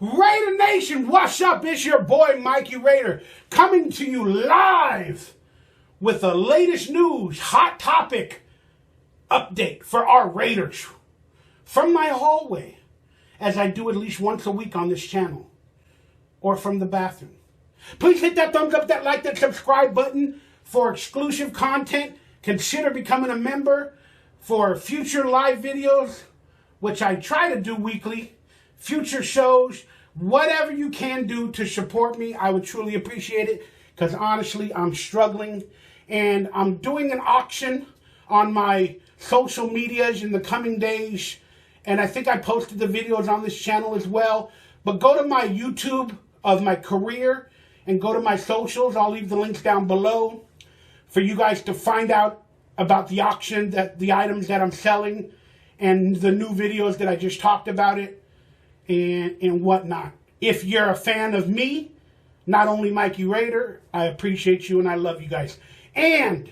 Raider Nation, what's up? It's your boy Mikey Raider coming to you live with the latest news, hot topic update for our Raiders from my hallway, as I do at least once a week on this channel, or from the bathroom. Please hit that thumbs up, that like, that subscribe button for exclusive content. Consider becoming a member for future live videos, which I try to do weekly, future shows, whatever you can do to support me. I would truly appreciate it, because honestly, I'm struggling, and I'm doing an auction on my social medias in the coming days, and I think I posted the videos on this channel as well. But go to my YouTube of my career and go to my socials. I'll leave the links down below for you guys to find out about the auction, that the items that I'm selling, and the new videos that I just talked about it, and whatnot. If you're a fan of me, not only Mikey Raider, I appreciate you and I love you guys. And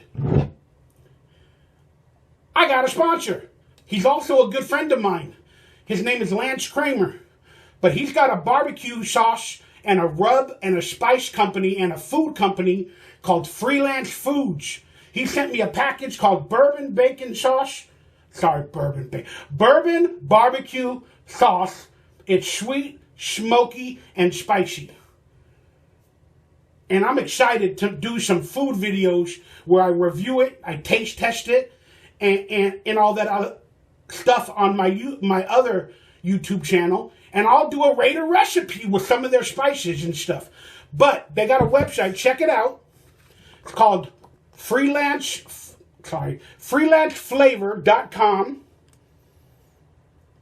I got a sponsor. He's also a good friend of mine. His name is Lance Kramer. But he's got a barbecue sauce and a rub and a spice company and a food company called Freelance Foods. He sent me a package called Bourbon Barbecue Sauce. It's sweet, smoky, and spicy. And I'm excited to do some food videos where I review it, I taste test it, and all that other stuff on my other YouTube channel. And I'll do a Raider recipe with some of their spices and stuff. But they got a website, check it out. It's called freelanceflavor.com.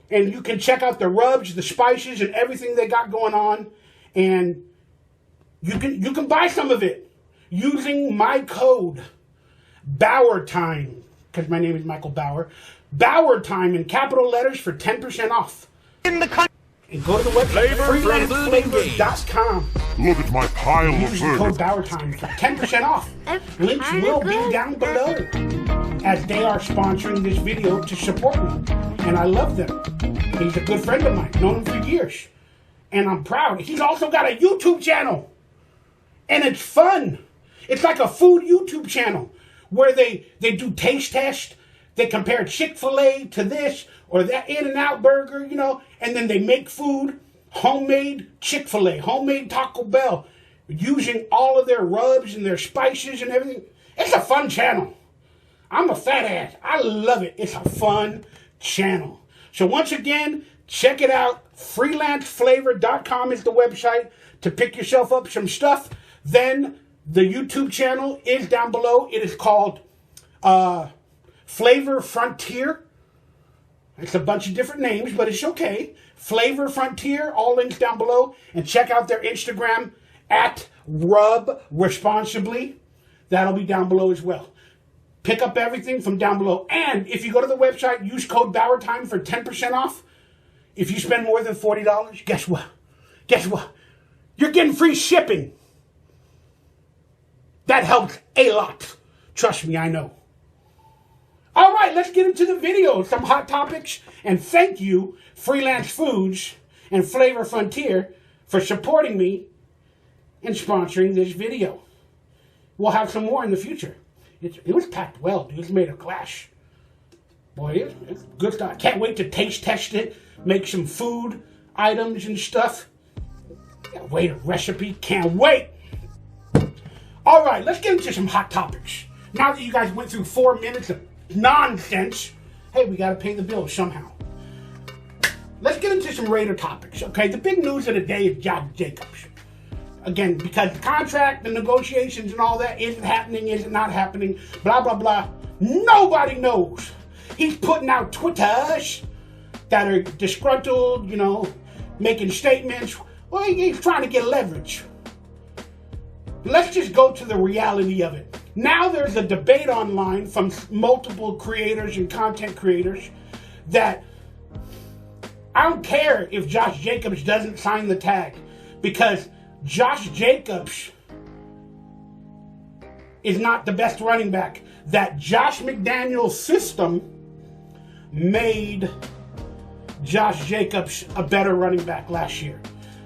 And you can check out the rubs, the spices, and everything they got going on. And you can buy some of it using my code BauerTime, because my name is Michael Bauer. BauerTime in capital letters for 10% off. In the country. And go to the website, freelanceflavor.com. Look at my pile of Use the code BauerTime for 10% off. Links will be down below, as they are sponsoring this video to support me. And I love them. He's a good friend of mine. Known him for years. And I'm proud. He's also got a YouTube channel. And it's fun. It's like a food YouTube channel where they do taste tests. They compare Chick-fil-A to this or that In-N-Out burger, you know, and then they make food, homemade Chick-fil-A, homemade Taco Bell, using all of their rubs and their spices and everything. It's a fun channel. I'm a fat ass. I love it. It's a fun channel. So once again, check it out. Freelanceflavor.com is the website to pick yourself up some stuff. Then the YouTube channel is down below. It is called Flavor Frontier. It's a bunch of different names, but it's okay. Flavor Frontier, all links down below. And check out their Instagram at Rub Responsibly. That'll be down below as well. Pick up everything from down below. And if you go to the website, use code BauerTime for 10% off. If you spend more than $40, guess what? Guess what? You're getting free shipping. That helps a lot. Trust me, I know. All right, let's get into the video. Some hot topics. And thank you, Freelance Foods and Flavor Frontier, for supporting me and sponsoring this video. We'll have some more in the future. It was packed well, dude. It's made of glass. Boy, it's good stuff. I can't wait to taste test it, make some food items and stuff. Can't wait, a recipe. Can't wait. All right, let's get into some hot topics. Now that you guys went through 4 minutes of nonsense, hey, we got to pay the bills somehow. Let's get into some Raider topics, okay? The big news of the day is Josh Jacobs. Again, because the contract, the negotiations and all that, is it happening, is it not happening, blah, blah, blah. Nobody knows. He's putting out Twitters that are disgruntled, you know, making statements. Well, he's trying to get leverage. Let's just go to the reality of it. Now there's a debate online from multiple creators and content creators that I don't care if Josh Jacobs doesn't sign the tag, because Josh Jacobs is not the best running back. That Josh McDaniels system made Josh Jacobs a better running back last year.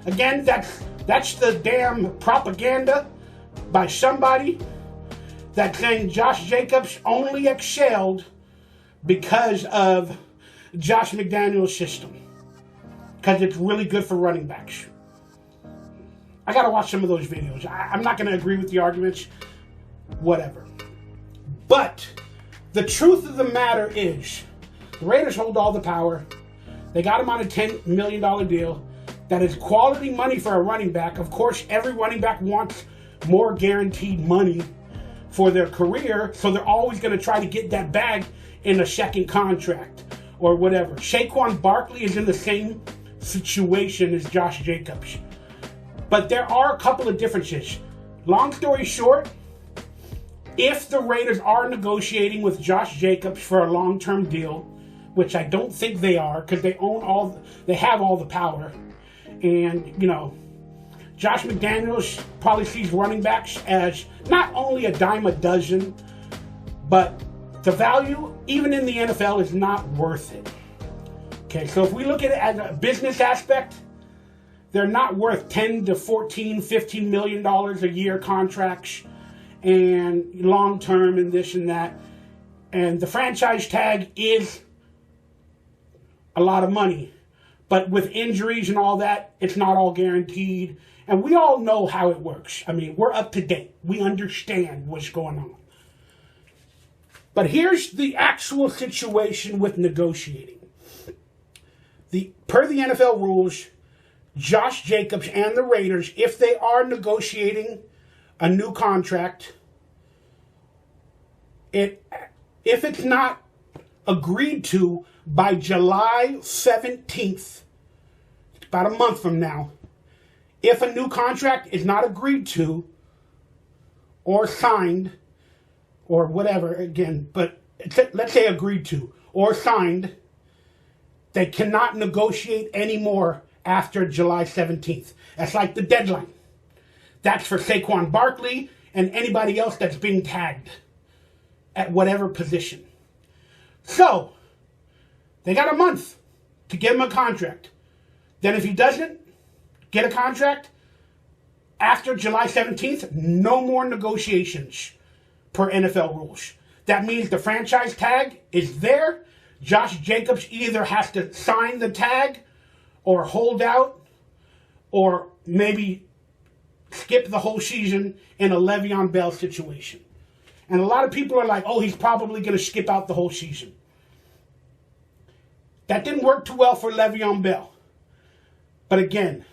Again, that's the damn propaganda by somebody that's saying Josh Jacobs only excelled because of Josh McDaniels' system. Because it's really good for running backs. I gotta watch some of those videos. I'm not gonna agree with the arguments, whatever. But the truth of the matter is, the Raiders hold all the power. They got him on a $10 million deal. That is quality money for a running back. Of course, every running back wants more guaranteed money for their career, so they're always going to try to get that bag in a second contract or whatever. Saquon Barkley is in the same situation as Josh Jacobs. But there are a couple of differences. Long story short, if the Raiders are negotiating with Josh Jacobs for a long-term deal, which I don't think they are, because they have all the power. And, you know, Josh McDaniels probably sees running backs as not only a dime a dozen, but the value, even in the NFL, is not worth it. Okay, so if we look at it as a business aspect, they're not worth 10 to 14, 15 million dollars a year contracts and long-term and this and that. And the franchise tag is a lot of money. But with injuries and all that, it's not all guaranteed. And we all know how it works. I mean, we're up to date. We understand what's going on. But here's the actual situation with negotiating. Per the NFL rules, Josh Jacobs and the Raiders, if they are negotiating a new contract, if it's not agreed to by July 17th, about a month from now, if a new contract is not agreed to or signed or whatever, again, but let's say agreed to or signed, they cannot negotiate anymore after July 17th. That's like the deadline. That's for Saquon Barkley and anybody else that's being tagged at whatever position. So, they got a month to give him a contract. Then if he doesn't get a contract after July 17th, no more negotiations per NFL rules. That means the franchise tag is there. Josh Jacobs either has to sign the tag or hold out or maybe skip the whole season in a Le'Veon Bell situation. And a lot of people are like, oh, he's probably going to skip out the whole season. That didn't work too well for Le'Veon Bell. But again,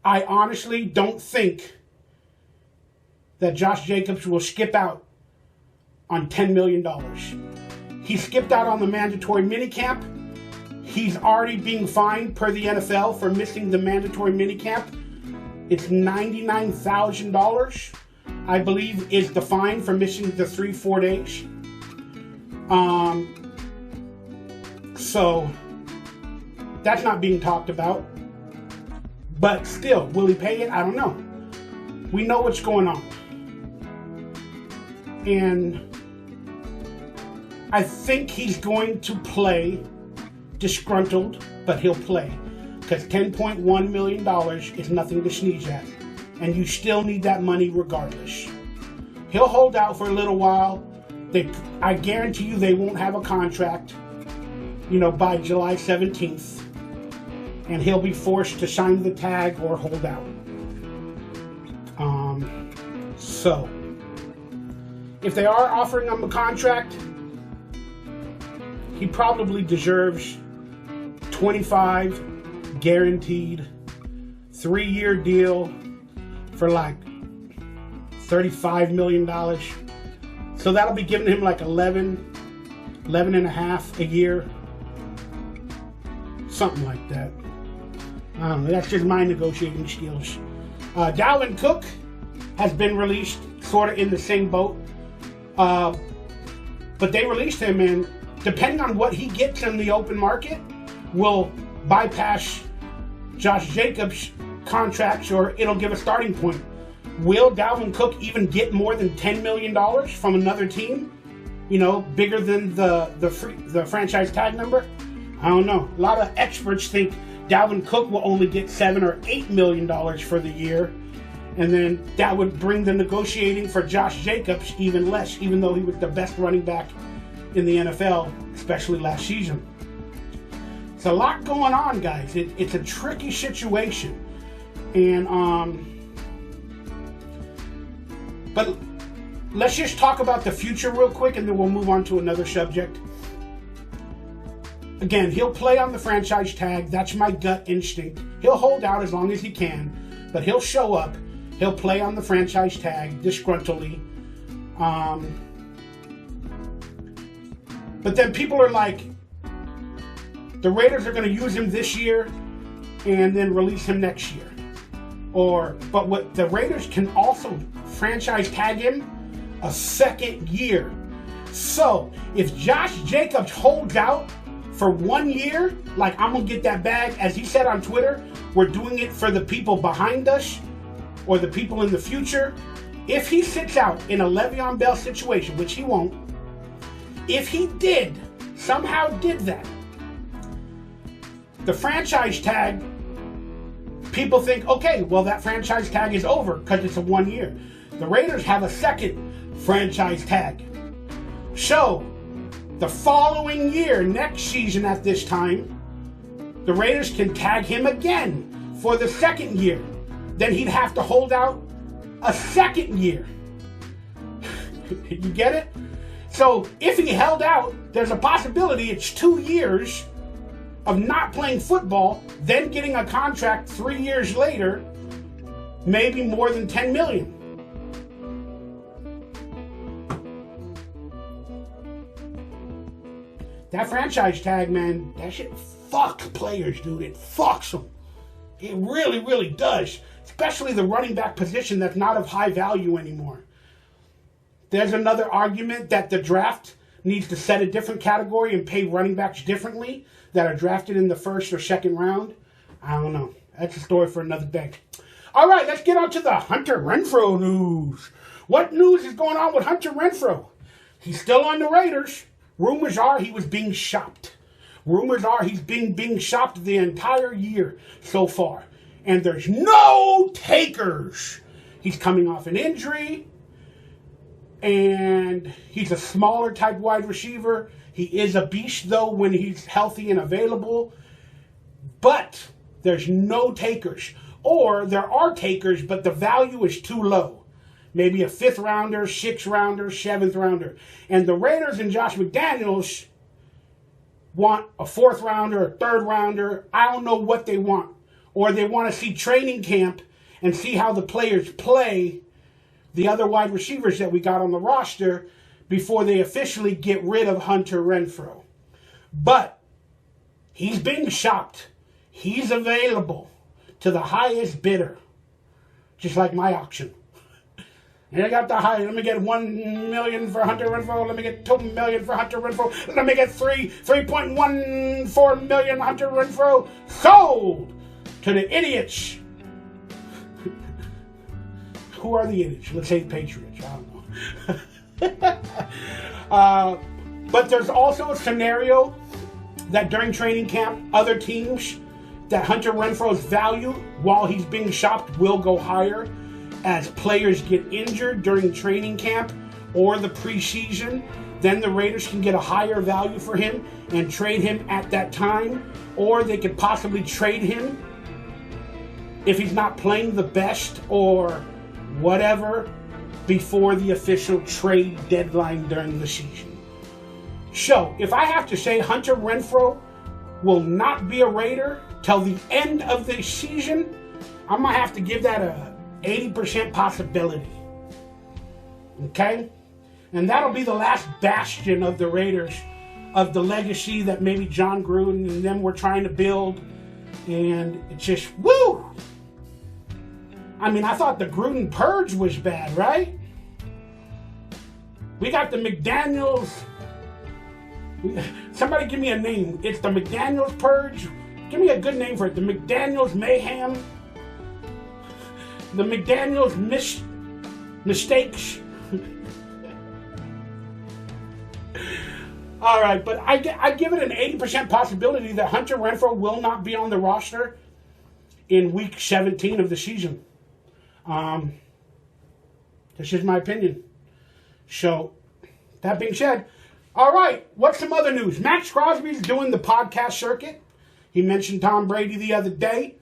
I honestly don't think that Josh Jacobs will skip out on $10 million. He skipped out on the mandatory minicamp. He's already being fined per the NFL for missing the mandatory minicamp. It's $99,000, I believe, is the fine for missing the 3-4 days. So that's not being talked about. But still, will he pay it? I don't know. We know what's going on. And I think he's going to play disgruntled, but he'll play. Because $10.1 million is nothing to sneeze at. And you still need that money regardless. He'll hold out for a little while. I guarantee you they won't have a contract, by July 17th. And he'll be forced to sign the tag or hold out. So, if they are offering him a contract, he probably deserves 25 guaranteed, 3-year deal for like $35 million. So that'll be giving him like 11 and a half a year. Something like that. I don't know. That's just my negotiating skills. Dalvin Cook has been released sort of in the same boat. But they released him, and depending on what he gets in the open market, will bypass Josh Jacobs' contracts, or it'll give a starting point. Will Dalvin Cook even get more than $10 million from another team? Bigger than the franchise tag number? I don't know. A lot of experts think Dalvin Cook will only get $7 or $8 million for the year. And then that would bring the negotiating for Josh Jacobs even less, even though he was the best running back in the NFL, especially last season. It's a lot going on, guys. It's a tricky situation. And, but let's just talk about the future real quick, and then we'll move on to another subject. Again, he'll play on the franchise tag. That's my gut instinct. He'll hold out as long as he can, but he'll show up. He'll play on the franchise tag disgruntledly. But then people are like, the Raiders are going to use him this year and then release him next year. But what the Raiders can also franchise tag him a second year. So if Josh Jacobs holds out for 1 year, like, I'm going to get that bag, as he said on Twitter, we're doing it for the people behind us or the people in the future. If he sits out in a Le'Veon Bell situation, which he won't, if he somehow did that, the franchise tag, people think, okay, well, that franchise tag is over because it's a 1 year. The Raiders have a second franchise tag. So, the following year, next season at this time, the Raiders can tag him again for the second year. Then he'd have to hold out a second year. You get it? So if he held out, there's a possibility it's 2 years of not playing football, then getting a contract 3 years later, maybe more than $10 million. That franchise tag, man, that shit fucks players, dude. It fucks them. It really, really does. Especially the running back position that's not of high value anymore. There's another argument that the draft needs to set a different category and pay running backs differently that are drafted in the first or second round. I don't know. That's a story for another day. All right, let's get on to the Hunter Renfrow news. What news is going on with Hunter Renfrow? He's still on the Raiders. Rumors are he was being shopped. Rumors are he's being shopped the entire year so far. And there's no takers. He's coming off an injury. And he's a smaller type wide receiver. He is a beast, though, when he's healthy and available. But there's no takers. Or there are takers, but the value is too low. Maybe a 5th rounder, 6th rounder, 7th rounder. And the Raiders and Josh McDaniels want a 4th rounder, a 3rd rounder. I don't know what they want. Or they want to see training camp and see how the players play the other wide receivers that we got on the roster before they officially get rid of Hunter Renfrow. But he's being shopped. He's available to the highest bidder. Just like my auction. And I got the high. Let me get $1 million for Hunter Renfrow. Let me get $2 million for Hunter Renfrow. Let me get $3.14 million Hunter Renfrow. Sold to the idiots. Who are the idiots? Let's say the Patriots. I don't know. But there's also a scenario that during training camp, other teams, that Hunter Renfrow's value while he's being shopped will go higher as players get injured during training camp or the preseason. Then the Raiders can get a higher value for him and trade him at that time. Or they could possibly trade him if he's not playing the best or whatever before the official trade deadline during the season. So, if I have to say, Hunter Renfrow will not be a Raider till the end of the season, I'm going to have to give that a 80% possibility. Okay? And that'll be the last bastion of the Raiders, of the legacy that maybe John Gruden and them were trying to build. And it's just, woo! I mean, I thought the Gruden purge was bad, right? We got the McDaniels. Somebody give me a name. It's the McDaniels purge. Give me a good name for it. The McDaniels mayhem. The McDaniels mistakes. All right, but I give it an 80% possibility that Hunter Renfrow will not be on the roster in week 17 of the season. This is my opinion. So, that being said, all right, what's some other news? Max Crosby's doing the podcast circuit. He mentioned Tom Brady the other day.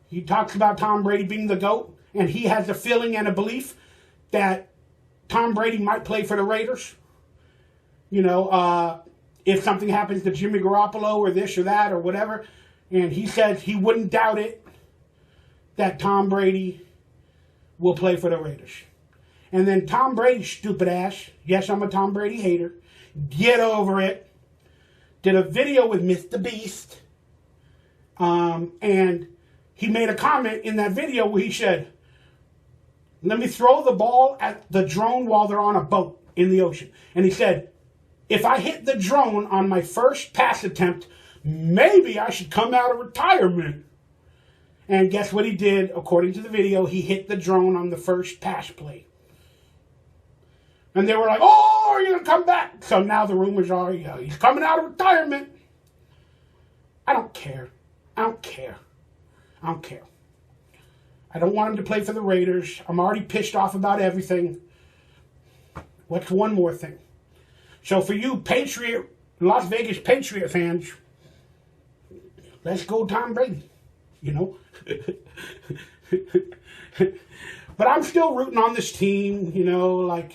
He talks about Tom Brady being the GOAT, and he has a feeling and a belief that Tom Brady might play for the Raiders. You know, if something happens to Jimmy Garoppolo or this or that or whatever, and he says he wouldn't doubt it that Tom Brady will play for the Raiders. And then Tom Brady's stupid ass, yes, I'm a Tom Brady hater, get over it, did a video with Mr. Beast, and he made a comment in that video where he said, let me throw the ball at the drone while they're on a boat in the ocean. And he said, if I hit the drone on my first pass attempt, maybe I should come out of retirement. And guess what he did? According to the video, he hit the drone on the first pass play. And they were like, oh, are you going to come back? So now the rumors are, he's coming out of retirement. I don't care. I don't care. I don't care. I don't want him to play for the Raiders. I'm already pissed off about everything. What's one more thing? So for you Las Vegas Patriot fans, let's go Tom Brady, you know. But I'm still rooting on this team, you know, like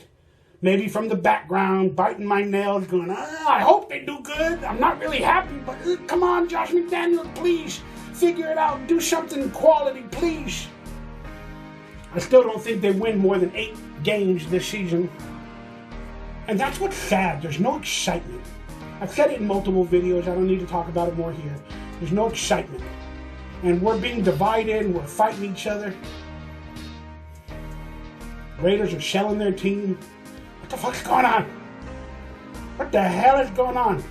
maybe from the background, biting my nails, going, I hope they do good. I'm not really happy, but come on, Josh McDaniels, please figure it out. Do something quality, please. I still don't think they win more than 8 games this season. And that's what's sad. There's no excitement. I've said it in multiple videos. I don't need to talk about it more here. There's no excitement. And we're being divided and we're fighting each other. Raiders are selling their team. What the fuck's going on? What the hell is going on?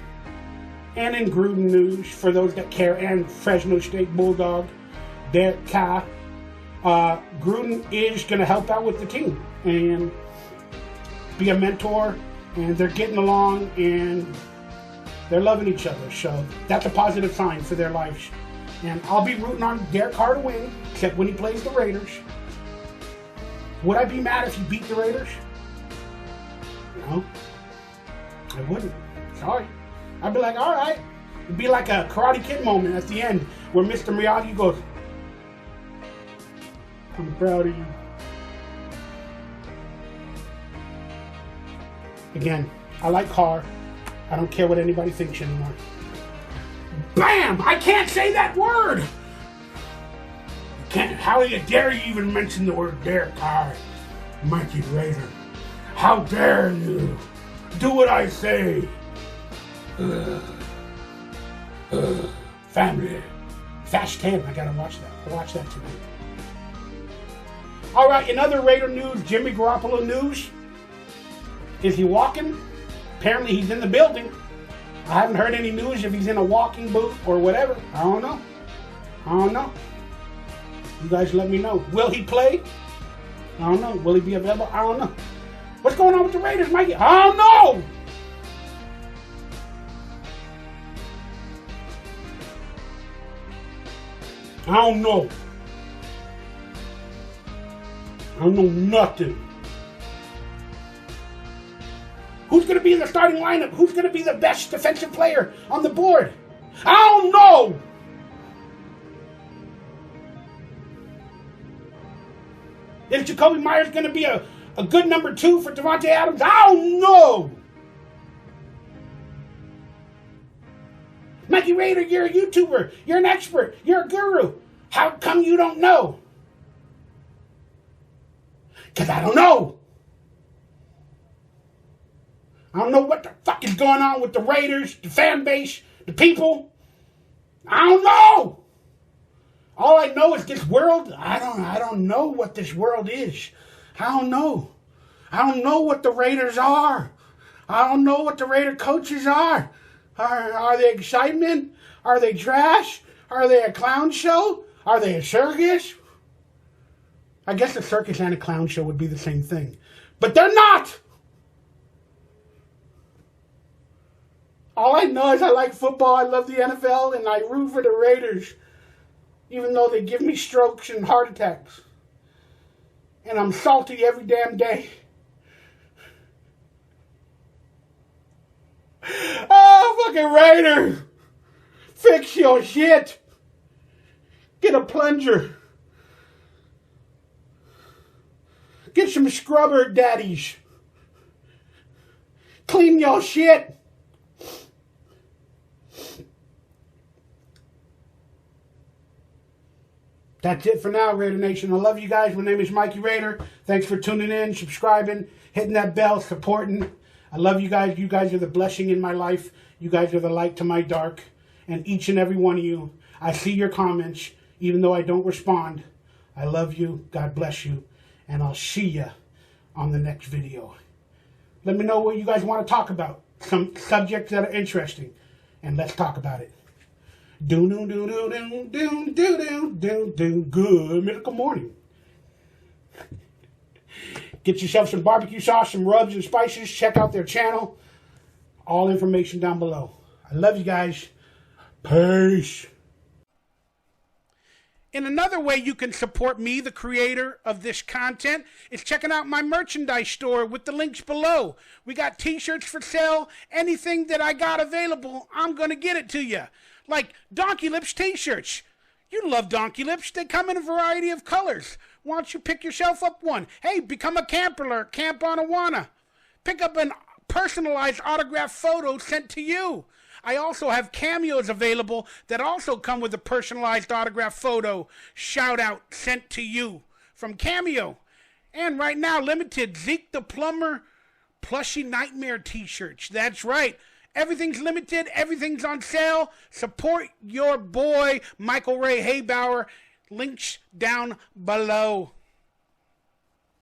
And in Gruden news, for those that care, and Fresno State Bulldog, Derek Carr, Gruden is going to help out with the team and be a mentor, and they're getting along and they're loving each other. So that's a positive sign for their lives. And I'll be rooting on Derek Carr to win, except when he plays the Raiders. Would I be mad if he beat the Raiders? No, I wouldn't. Sorry. I'd be like, all right. It'd be like a Karate Kid moment at the end where Mr. Miyagi goes, I'm proud of you. Again, I like Carr. I don't care what anybody thinks anymore. Bam! I can't say that word! How dare you even mention the word Derek Carr, Mikey Raider? How dare you? Do what I say. Family. Fast 10. I gotta watch that. I'll watch that tonight. All right, in other Raider news, Jimmy Garoppolo news. Is he walking? Apparently he's in the building. I haven't heard any news if he's in a walking booth or whatever. I don't know. You guys let me know. Will he play? I don't know. Will he be available? I don't know. What's going on with the Raiders, Mikey? I don't know. I don't know nothing. Who's going to be in the starting lineup? Who's going to be the best defensive player on the board? I don't know. Is Jacoby Myers going to be a good number 2 for Devontae Adams? I don't know. Mikey Raider, you're a YouTuber. You're an expert. You're a guru. How come you don't know? Because I don't know. I don't know what the fuck is going on with the Raiders, the fan base, the people. I don't know. All I know is this world. I don't know what this world is. I don't know. I don't know what the Raiders are. I don't know what the Raider coaches are. Are they excitement? Are they trash? Are they a clown show? Are they a circus? I guess a circus and a clown show would be the same thing. But they're not. All I know is I like football, I love the NFL, and I root for the Raiders, even though they give me strokes and heart attacks. And I'm salty every damn day. Oh, fucking Raiders! Fix your shit! Get a plunger. Get some scrubber daddies. Clean your shit. That's it for now, Raider Nation. I love you guys. My name is Mikey Raider. Thanks for tuning in, subscribing, hitting that bell, supporting. I love you guys. You guys are the blessing in my life. You guys are the light to my dark. And each and every one of you, I see your comments, even though I don't respond. I love you. God bless you. And I'll see you on the next video. Let me know what you guys want to talk about. Some subjects that are interesting. And let's talk about it. Good miracle morning. Get yourself some barbecue sauce, some rubs and spices. Check out their channel. All information down below. I love you guys. Peace. And another way you can support me, the creator of this content, is checking out my merchandise store with the links below. We got t-shirts for sale. Anything that I got available, I'm going to get it to you. Like Donkey Lips t-shirts. You love Donkey Lips. They come in a variety of colors. Why don't you pick yourself up one? Hey, become a camper or camp on Awana. Pick up a personalized autographed photo sent to you. I also have cameos available that also come with a personalized autograph photo shout out sent to you from Cameo. And right now, limited Zeke the Plumber Plushy Nightmare t-shirts. That's right. Everything's limited. Everything's on sale. Support your boy, Michael Ray Haybauer. Links down below.